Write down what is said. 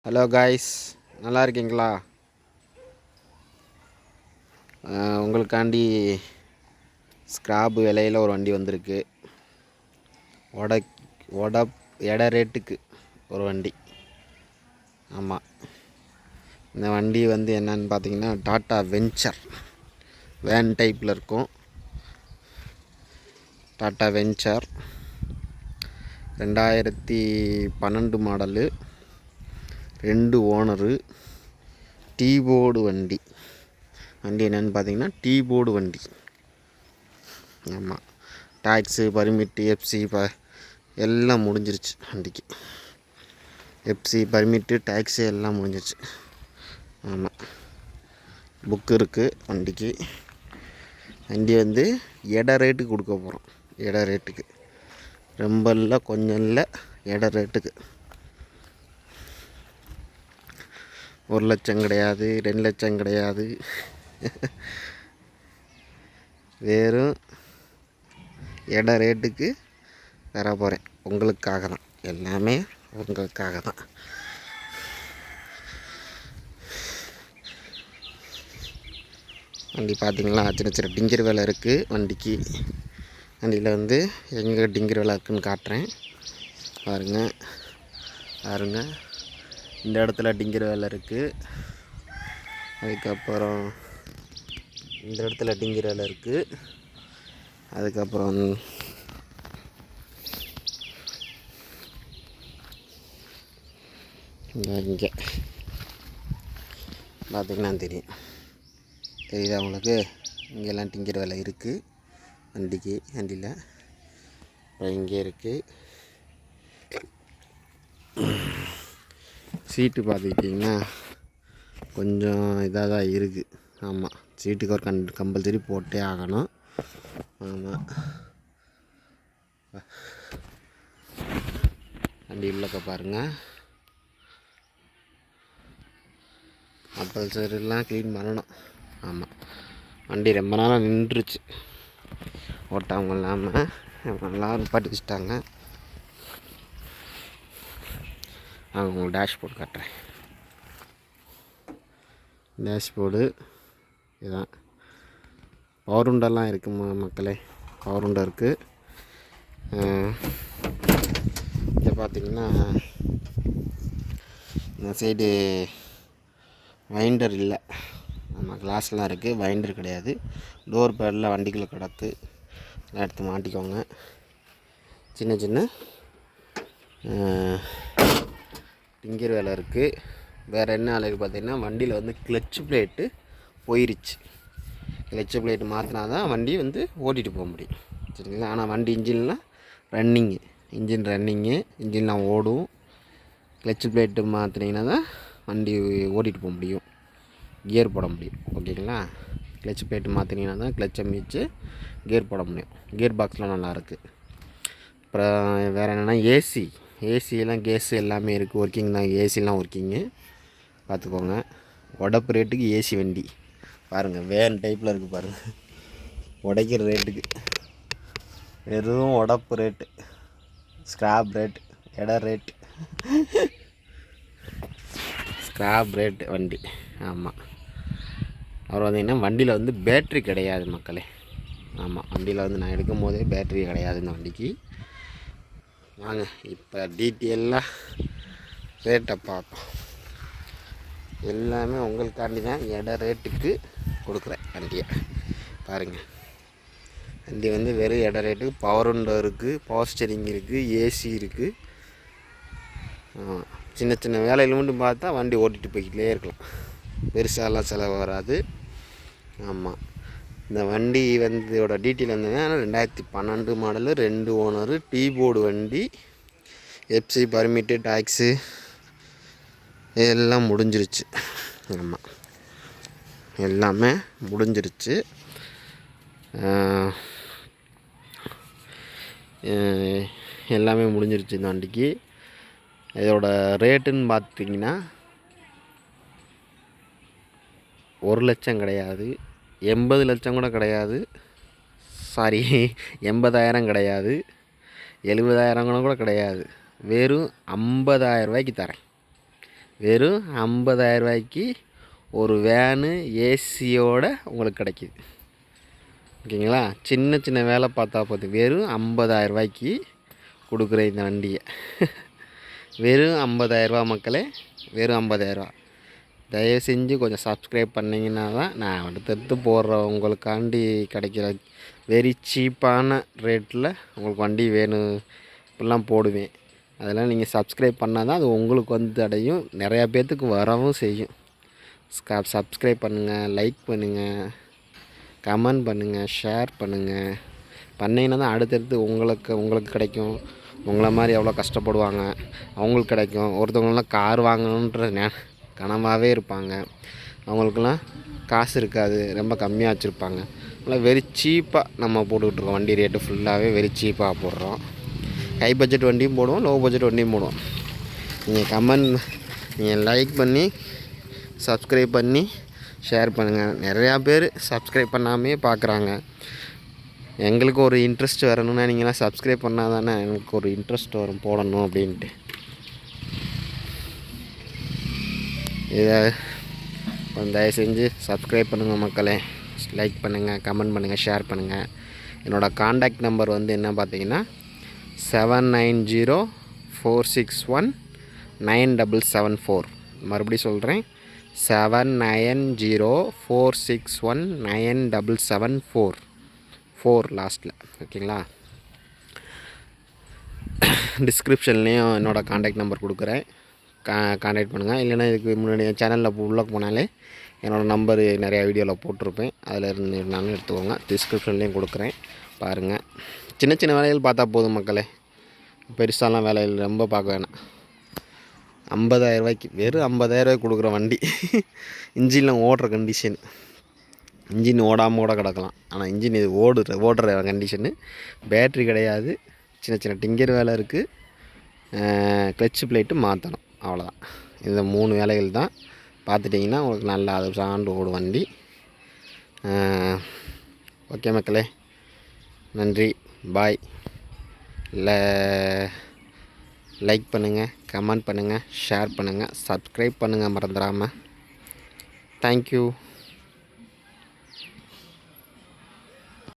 Hello guys, நல்லா இருக்கீங்களா? உங்களுக்காண்டி ஸ்க்ராப் விலையில் ஒரு வண்டி வந்திருக்கு. ஒட ஒட எடை ரேட்டுக்கு ஒரு வண்டி. ஆமாம், இந்த வண்டி வந்து என்னன்னு பார்த்தீங்கன்னா டாட்டா வெஞ்சர் வேன் டைப்பில் இருக்கும். Tata venture 2012 model, 2 owner, T board வண்டி. என்னென்னு பார்த்தீங்கன்னா டீ போர்டு வண்டி. ஆமாம், டாக்ஸு பர்மிட்டு எஃப்சி எல்லாம் முடிஞ்சிருச்சு வண்டிக்கு. எஃப்சி பர்மிட்டு டாக்ஸு எல்லாம் முடிஞ்சிருச்சு. ஆமாம், புக்கு இருக்குது வண்டிக்கு. வண்டி வந்து எடை ரேட்டுக்கு கொடுக்க போகிறோம். எடை ரேட்டுக்கு ரொம்ப இல்லை, கொஞ்சம் இல்லை, எடை ரேட்டுக்கு 1 லட்சம் கிடையாது, 2 லட்சம் கிடையாது. வெறும் எடை ரேட்டுக்கு தர போகிறேன். உங்களுக்காக தான், எல்லாமே உங்களுக்காக தான். வண்டி பார்த்திங்களா, சின்ன சின்ன டிங்கர் வேலை இருக்குது வண்டிக்கு. வண்டியில் வந்து எங்கே டிங்கர் வேலை இருக்குதுன்னு காட்டுறேன். பாருங்கள், இந்த இடத்துல டிங்கர் வேலை இருக்குது. அதுக்கப்புறம் இந்த இடத்துல டிங்கர் வேலை இருக்குது. அதுக்கப்புறம் இங்கே பார்த்திங்கன்னா தெரியும். தெரியுதா உங்களுக்கு? இங்கெல்லாம் டிங்கர் வேலை இருக்குது வண்டியில். அப்புறம் இங்கே இருக்குது. சீட்டு பார்த்துக்கிட்டிங்கன்னா கொஞ்சம் இதாக தான் இருக்குது. ஆமாம், சீட்டுக்கு ஒரு கம்பல்சரி போட்டே ஆகணும். ஆமாம், வண்டி உள்ளக்க பாருங்கள். கம்பல்சரிலாம் க்ளீன் பண்ணணும். ஆமாம், வண்டி ரொம்ப நாளாக நின்றுச்சு, ஓட்டாமல் இல்லாமல் நல்லா நிப்பாட்டி வச்சுட்டாங்க. உங்களுக்கு டேஷ்போர்டு காட்டுறேன். டேஷ்போர்டு இதுதான். பவர் உண்டெல்லாம் இருக்குது மக்களே, பவர் உண்டை இருக்குது. இதை பார்த்திங்கன்னா இந்த சைடு வைண்டர் இல்லை. நம்ம கிளாஸ்லாம் இருக்குது, வைண்டர் கிடையாது. டோர் பேடில் வண்டிக்குள்ளே கிடக்கு, எல்லாம் எடுத்து மாட்டிக்கோங்க. சின்ன சின்ன டிங்கர் வேலை இருக்குது. வேறு என்ன வேலை பார்த்திங்கன்னா வண்டியில் வந்து கிளச்சு பிளேட்டு போயிருச்சு. கிளச்சு பிளேட்டு மாற்றினா தான் வண்டி வந்து ஓட்டிகிட்டு போக முடியும், சரிங்களா? ஆனால் வண்டி இன்ஜின்லாம் இன்ஜின்லாம் ஓடும். கிளச்சு பிளேட்டு மாற்றினீங்கன்னா தான் வண்டி ஓட்டிகிட்டு போக முடியும், கியர் போட முடியும். ஓகேங்களா? கிளச்சு பிளேட்டு மாற்றினீங்கன்னா தான் கிளச்சை மிதித்து கியர் போட முடியும். கியர் பாக்ஸ்லாம் நல்லாயிருக்கு. அப்புறம் வேறு என்னென்னா ஏசியெல்லாம் கேஸு எல்லாமே இருக்குது, ஒர்க்கிங் தான். ஏசிலாம் ஒர்க்கிங்கு பார்த்துக்கோங்க. உடப்பு ரேட்டுக்கு ஏசி வண்டி பாருங்கள், வேன் டைப்பில் இருக்குது பாருங்கள். உடைக்கிற ரேட்டுக்கு வெறும் உடப்பு ரேட்டு, ஸ்க்ராப் ரேட்டு, எடை ரேட்டு, ஸ்க்ராப் ரேட்டு வண்டி. ஆமாம், அப்புறம் பார்த்திங்கன்னா வண்டியில் வந்து பேட்ரி கிடையாது மக்களே. ஆமாம், வண்டியில் வந்து நான் எடுக்கும் போதே பேட்ரி கிடையாது இந்த வண்டிக்கு. வாங்க இப்போ டீட்டெயிலாக ரேட்டை பார்ப்போம். எல்லாமே உங்களுக்காண்டி தான் எடை ரேட்டுக்கு கொடுக்குறேன் வண்டியை. பாருங்கள், வண்டி வந்து வெறும் எடை ரேட்டுக்கு பவர் விண்டோ இருக்குது, பவர் ஸ்டீரிங் இருக்குது, ஏசி இருக்குது. சின்ன சின்ன வேலையில் மட்டும் பார்த்தா வண்டி ஓட்டிகிட்டு போய்கிட்டே இருக்கலாம், பெருசாலாம் செலவு வராது. ஆமாம், இந்த வண்டி வந்து இதோட டீட்டெயில் வந்ததுன்னா 2012 மாடலு, 2 ஓனரு, டீ போர்டு வண்டி. எஃப்சி பர்மிட்டு டாக்ஸு எல்லாம் முடிஞ்சிருச்சு. ஆமாம், எல்லாமே முடிஞ்சிருச்சு. எல்லாமே முடிஞ்சிருச்சு இந்த வண்டிக்கு. இதோட ரேட்டுன்னு பார்த்திங்கன்னா 1 லட்சம் கிடையாது, 80 லட்சம் கூட கிடையாது. சாரி, 80,000 கிடையாது, 70,000 கூட கிடையாது. வெறும் 50,000 ரூபாய்க்கு தரேன். வெறும் 50,000 ரூபாய்க்கு ஒரு வேனு ஏசியோட உங்களுக்கு கிடைக்கிது. ஓகேங்களா? சின்ன சின்ன வேலை பார்த்தா போதும். வெறும் 50,000 ரூபாய்க்கு கொடுக்குற இந்த வண்டியை வெறும் 50,000 ரூபா மக்களே, வெறும் 50,000 ரூபா. தயவு செஞ்சு கொஞ்சம் சப்ஸ்கிரைப் பண்ணிங்கன்னா தான் நான் அடுத்தடுத்து போடுற உங்களுக்காண்டி கிடைக்கிற வெரி சீப்பான ரேட்டில் உங்களுக்கு வண்டி வேணும் இப்படிலாம் போடுவேன். அதெல்லாம் நீங்கள் சப்ஸ்கிரைப் பண்ணால் தான் அது உங்களுக்கு வந்து அடையும், நிறையா பேர்த்துக்கு வரவும் செய்யும். சப்ஸ்கிரைப் பண்ணுங்கள், லைக் பண்ணுங்கள், கமெண்ட் பண்ணுங்கள், ஷேர் பண்ணுங்கள். பண்ணிங்கன்னா தான் அடுத்தடுத்து உங்களுக்கு கிடைக்கும். உங்களை மாதிரி எவ்வளோ கஷ்டப்படுவாங்க அவங்களுக்கு கிடைக்கும். ஒருத்தவங்களாம் கார் வாங்கணுன்ற கனவாகவே இருப்பாங்க, அவங்களுக்கெல்லாம் காசு இருக்காது, ரொம்ப கம்மியாக வச்சுருப்பாங்க. அதனால் வெரி சீப்பாக நம்ம போட்டுக்கிட்டுருக்கோம். வண்டி ரேட்டு ஃபுல்லாகவே வெரி சீப்பாக போடுறோம். ஹை பட்ஜெட் வண்டியும் போடுவோம், லோ பட்ஜெட் வண்டியும் போடுவோம். நீங்கள் லைக் பண்ணி சப்ஸ்கிரைப் பண்ணி ஷேர் பண்ணுங்கள். நிறையா பேர் சப்ஸ்கிரைப் பண்ணாமே பார்க்குறாங்க. எங்களுக்கு ஒரு இன்ட்ரெஸ்ட் வரணும்னா நீங்களாம் சப்ஸ்கிரைப் பண்ணால் தானே எனக்கு ஒரு இன்ட்ரெஸ்ட் வரும் போடணும் அப்படின்ட்டு. இதை தயவு செஞ்சு சப்ஸ்கிரைப் பண்ணுங்கள் மக்களே. லைக் பண்ணுங்கள், கமெண்ட் பண்ணுங்கள், ஷேர் பண்ணுங்கள். என்னோடய காண்டாக்ட் நம்பர் வந்து என்ன பார்த்தீங்கன்னா 7904619774. மறுபடியும் சொல்கிறேன், 7904619774. 4 லாஸ்ட்டில். ஓகேங்களா? டிஸ்கிரிப்ஷன்லேயும் என்னோடய காண்டாக்ட் நம்பர் கொடுக்குறேன், காண்டாக்ட் பண்ணுங்கள். இல்லைன்னா இதுக்கு முன்னாடி சேனலில் உள்ளே போனாலே என்னோடய நம்பரு நிறையா வீடியோவில் போட்டிருப்பேன், அதில் இருந்தாலும் எடுத்துக்கோங்க. டிஸ்கிரிப்ஷன்லேயும் கொடுக்குறேன், பாருங்கள். சின்ன சின்ன வேலைகள் பார்த்தா போதும் மக்களே, பெருசாலாம் வேலைகள் ரொம்ப பார்க்க வேணாம். 50,000 ரூபாய்க்கு, வெறும் 50,000 ரூபாய்க்கு கொடுக்குற வண்டி. இன்ஜினில் ஓடுற கண்டிஷன், இன்ஜின் ஓடாமல் கூட கிடக்கலாம், ஆனால் இன்ஜின் இது ஓடுற கண்டிஷனு. பேட்ரி கிடையாது, சின்ன சின்ன டிங்கர் வேலை இருக்குது, கிளச்சு பிளேட்டு மாற்றணும், அவ்வளோதான். இந்த 3 வேலைகள் தான். பார்த்துட்டிங்கன்னா உங்களுக்கு நல்லா அது சாண்டு ஓடும் வண்டி. ஓகே மக்களே, நன்றி, பாய். லைக் பண்ணுங்கள், கமெண்ட் பண்ணுங்கள், ஷேர் பண்ணுங்கள், சப்ஸ்கிரைப் பண்ணுங்கள் மறந்துடாமல். தேங்க்யூ.